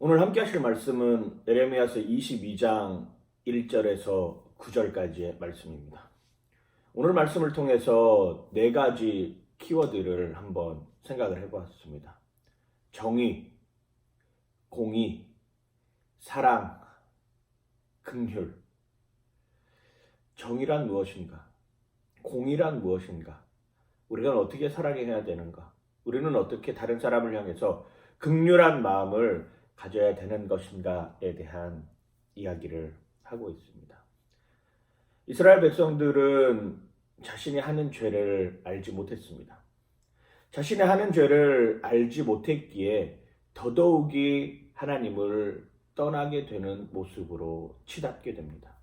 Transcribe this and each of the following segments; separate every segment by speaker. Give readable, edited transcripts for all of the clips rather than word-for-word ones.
Speaker 1: 오늘 함께 하실 말씀은 예레미야서 22장 1절에서 9절까지의 말씀입니다. 오늘 말씀을 통해서 네 가지 키워드를 한번 생각을 해보았습니다. 정의, 공의, 사랑, 긍휼. 정의란 무엇인가? 공의란 무엇인가? 우리가 어떻게 사랑해야 되는가? 우리는 어떻게 다른 사람을 향해서 긍휼한 마음을 가져야 되는 것인가에 대한 이야기를 하고 있습니다. 이스라엘 백성들은 자신이 하는 죄를 알지 못했습니다. 자신이 하는 죄를 알지 못했기에 더더욱이 하나님을 떠나게 되는 모습으로 치닫게 됩니다.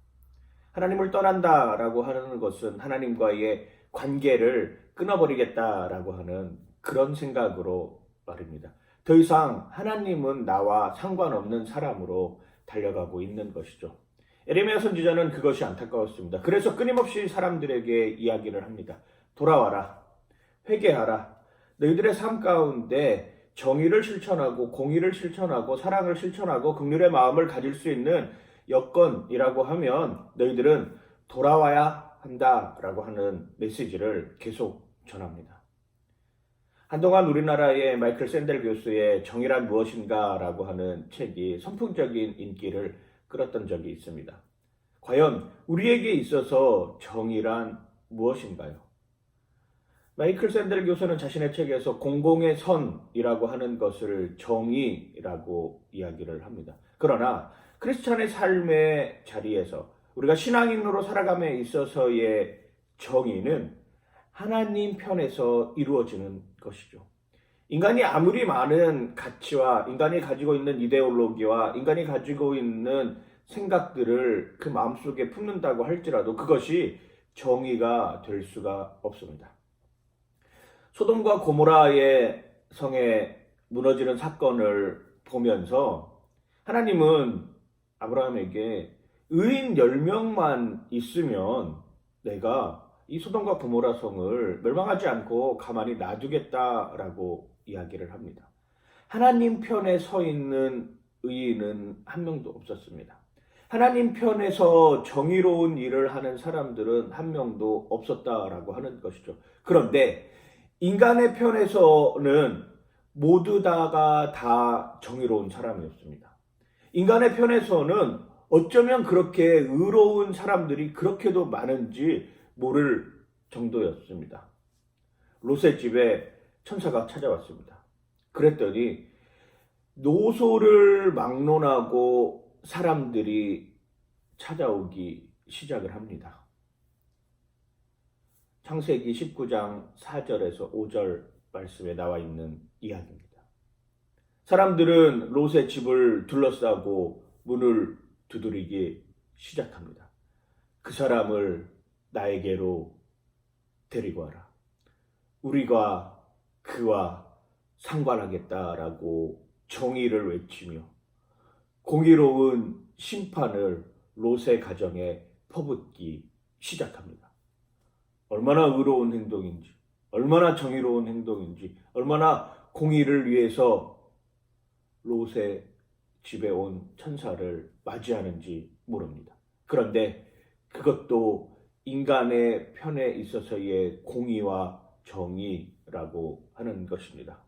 Speaker 1: 하나님을 떠난다라고 하는 것은 하나님과의 관계를 끊어버리겠다라고 하는 그런 생각으로 말입니다. 더 이상 하나님은 나와 상관없는 사람으로 달려가고 있는 것이죠. 예레미야 선지자는 그것이 안타까웠습니다. 그래서 끊임없이 사람들에게 이야기를 합니다. 돌아와라. 회개하라. 너희들의 삶 가운데 정의를 실천하고 공의를 실천하고 사랑을 실천하고 긍휼의 마음을 가질 수 있는 여건이라고 하면 너희들은 돌아와야 한다라고 하는 메시지를 계속 전합니다. 한동안 우리나라의 마이클 샌델 교수의 정의란 무엇인가 라고 하는 책이 선풍적인 인기를 끌었던 적이 있습니다. 과연 우리에게 있어서 정의란 무엇인가요? 마이클 샌델 교수는 자신의 책에서 공공의 선이라고 하는 것을 정의라고 이야기를 합니다. 그러나 크리스찬의 삶의 자리에서 우리가 신앙인으로 살아감에 있어서의 정의는 하나님 편에서 이루어지는 것이죠. 인간이 아무리 많은 가치와 인간이 가지고 있는 이데올로기와 인간이 가지고 있는 생각들을 그 마음속에 품는다고 할지라도 그것이 정의가 될 수가 없습니다. 소돔과 고모라의 성에 무너지는 사건을 보면서 하나님은 아브라함에게 의인 10명만 있으면 내가 이 소돔과 고모라 성을 멸망하지 않고 가만히 놔두겠다라고 이야기를 합니다. 하나님 편에 서 있는 의인은 한 명도 없었습니다. 하나님 편에서 정의로운 일을 하는 사람들은 한 명도 없었다라고 하는 것이죠. 그런데 인간의 편에서는 모두 다가 다 정의로운 사람이었습니다. 인간의 편에서는 어쩌면 그렇게 의로운 사람들이 그렇게도 많은지 모를 정도였습니다. 롯의 집에 천사가 찾아왔습니다. 그랬더니 노소를 막론하고 사람들이 찾아오기 시작을 합니다. 창세기 19장 4절에서 5절 말씀에 나와 있는 이야기입니다. 사람들은 롯의 집을 둘러싸고 문을 두드리기 시작합니다. 그 사람을 나에게로 데리고 와라. 우리가 그와 상관하겠다라고 정의를 외치며 공의로운 심판을 롯의 가정에 퍼붓기 시작합니다. 얼마나 의로운 행동인지, 얼마나 정의로운 행동인지, 얼마나 공의를 위해서 롯의 집에 온 천사를 맞이하는지 모릅니다. 그런데 그것도 인간의 편에 있어서의 공의와 정의라고 하는 것입니다.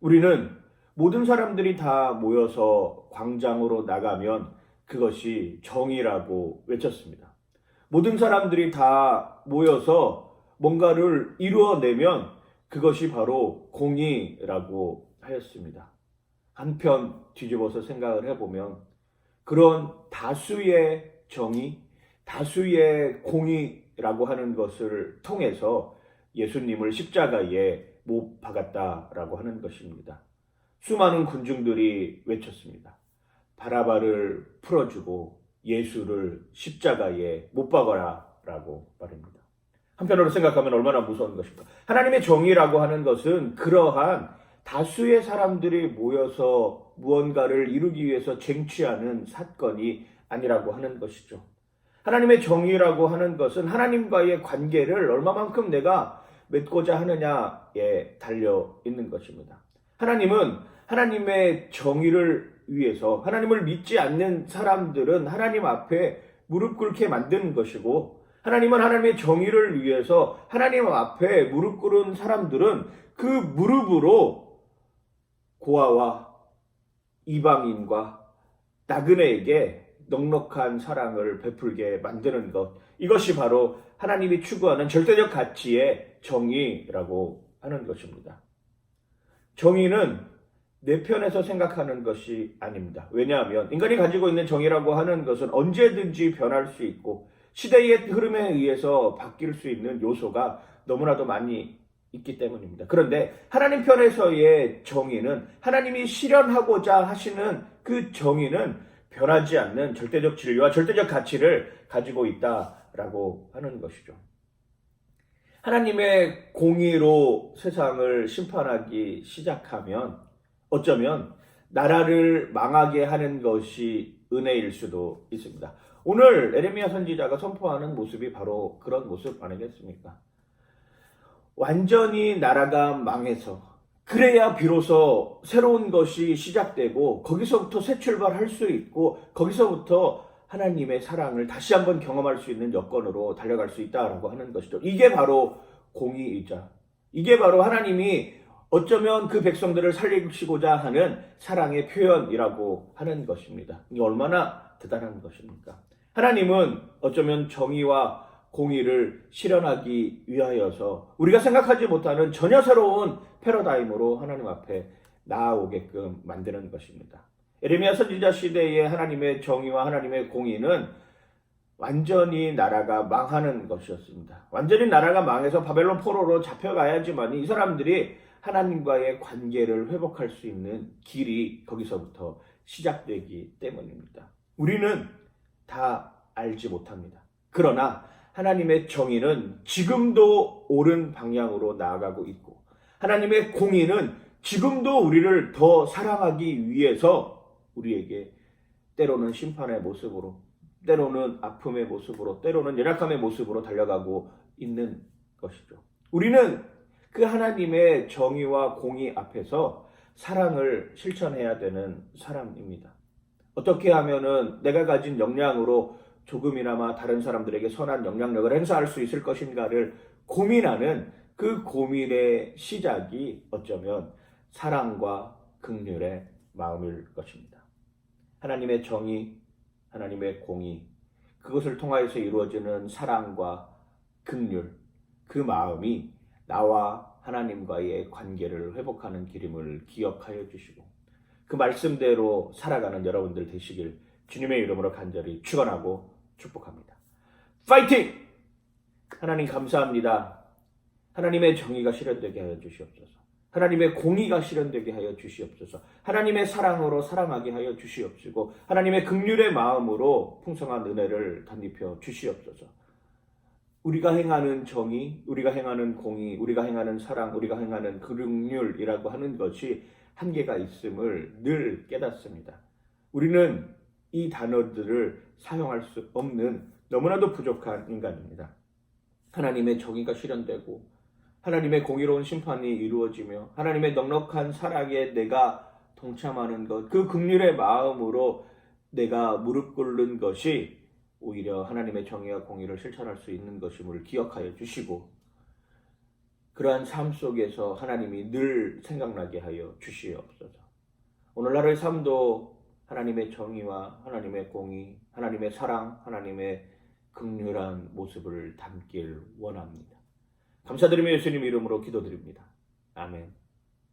Speaker 1: 우리는 모든 사람들이 다 모여서 광장으로 나가면 그것이 정의라고 외쳤습니다. 모든 사람들이 다 모여서 뭔가를 이루어내면 그것이 바로 공의라고 하였습니다. 한편 뒤집어서 생각을 해보면 그런 다수의 정의, 다수의 공의라고 하는 것을 통해서 예수님을 십자가에 못 박았다라고 하는 것입니다. 수많은 군중들이 외쳤습니다. 바라바를 풀어주고 예수를 십자가에 못 박아라 라고 말입니다. 한편으로 생각하면 얼마나 무서운 것입니까? 하나님의 정의라고 하는 것은 그러한 다수의 사람들이 모여서 무언가를 이루기 위해서 쟁취하는 사건이 아니라고 하는 것이죠. 하나님의 정의라고 하는 것은 하나님과의 관계를 얼마만큼 내가 맺고자 하느냐에 달려 있는 것입니다. 하나님은 하나님의 정의를 위해서, 하나님을 믿지 않는 사람들은 하나님 앞에 무릎 꿇게 만드는 것이고, 하나님은 하나님의 정의를 위해서 하나님 앞에 무릎 꿇은 사람들은 그 무릎으로 고아와 이방인과 나그네에게 넉넉한 사랑을 베풀게 만드는 것, 이것이 바로 하나님이 추구하는 절대적 가치의 정의라고 하는 것입니다. 정의는 내 편에서 생각하는 것이 아닙니다. 왜냐하면 인간이 가지고 있는 정의라고 하는 것은 언제든지 변할 수 있고 시대의 흐름에 의해서 바뀔 수 있는 요소가 너무나도 많이 있기 때문입니다. 그런데 하나님 편에서의 정의는, 하나님이 실현하고자 하시는 그 정의는 변하지 않는 절대적 진리와 절대적 가치를 가지고 있다라고 하는 것이죠. 하나님의 공의로 세상을 심판하기 시작하면 어쩌면 나라를 망하게 하는 것이 은혜일 수도 있습니다. 오늘 에레미야 선지자가 선포하는 모습이 바로 그런 모습 아니겠습니까? 완전히 나라가 망해서 그래야 비로소 새로운 것이 시작되고 거기서부터 새 출발할 수 있고 거기서부터 하나님의 사랑을 다시 한번 경험할 수 있는 여건으로 달려갈 수 있다라고 하는 것이죠. 이게 바로 공의이자, 이게 바로 하나님이 어쩌면 그 백성들을 살리시고자 하는 사랑의 표현이라고 하는 것입니다. 이게 얼마나 대단한 것입니까? 하나님은 어쩌면 정의와 공의를 실현하기 위하여서 우리가 생각하지 못하는 전혀 새로운 패러다임으로 하나님 앞에 나아오게끔 만드는 것입니다. 에레미야 선지자 시대의 하나님의 정의와 하나님의 공의는 완전히 나라가 망하는 것이었습니다. 완전히 나라가 망해서 바벨론 포로로 잡혀가야지만 이 사람들이 하나님과의 관계를 회복할 수 있는 길이 거기서부터 시작되기 때문입니다. 우리는 다 알지 못합니다. 그러나 하나님의 정의는 지금도 옳은 방향으로 나아가고 있고, 하나님의 공의는 지금도 우리를 더 사랑하기 위해서 우리에게 때로는 심판의 모습으로, 때로는 아픔의 모습으로, 때로는 연약함의 모습으로 달려가고 있는 것이죠. 우리는 그 하나님의 정의와 공의 앞에서 사랑을 실천해야 되는 사람입니다. 어떻게 하면은 내가 가진 역량으로 조금이나마 다른 사람들에게 선한 영향력을 행사할 수 있을 것인가를 고민하는 그 고민의 시작이 어쩌면 사랑과 긍휼의 마음일 것입니다. 하나님의 정의, 하나님의 공의, 그것을 통하여서 이루어지는 사랑과 긍휼, 그 마음이 나와 하나님과의 관계를 회복하는 길임을 기억하여 주시고 그 말씀대로 살아가는 여러분들 되시길 주님의 이름으로 간절히 축원하고 축복합니다. 파이팅! 하나님 감사합니다. 하나님의 정의가 실현되게 하여 주시옵소서. 하나님의 공의가 실현되게 하여 주시옵소서. 하나님의 사랑으로 사랑하게 하여 주시옵시고 하나님의 긍휼의 마음으로 풍성한 은혜를 덧입혀 주시옵소서. 우리가 행하는 정의, 우리가 행하는 공의, 우리가 행하는 사랑, 우리가 행하는 긍휼이라고 하는 것이 한계가 있음을 늘 깨닫습니다. 우리는 이 단어들을 사용할 수 없는 너무나도 부족한 인간입니다. 하나님의 정의가 실현되고 하나님의 공의로운 심판이 이루어지며 하나님의 넉넉한 사랑에 내가 동참하는 것, 그 긍휼의 마음으로 내가 무릎 꿇는 것이 오히려 하나님의 정의와 공의를 실천할 수 있는 것임을 기억하여 주시고 그러한 삶 속에서 하나님이 늘 생각나게 하여 주시옵소서. 오늘날의 삶도 하나님의 정의와 하나님의 공의, 하나님의 사랑, 하나님의 긍휼한 모습을 담길 원합니다. 감사드리며 예수님 이름으로 기도드립니다. 아멘.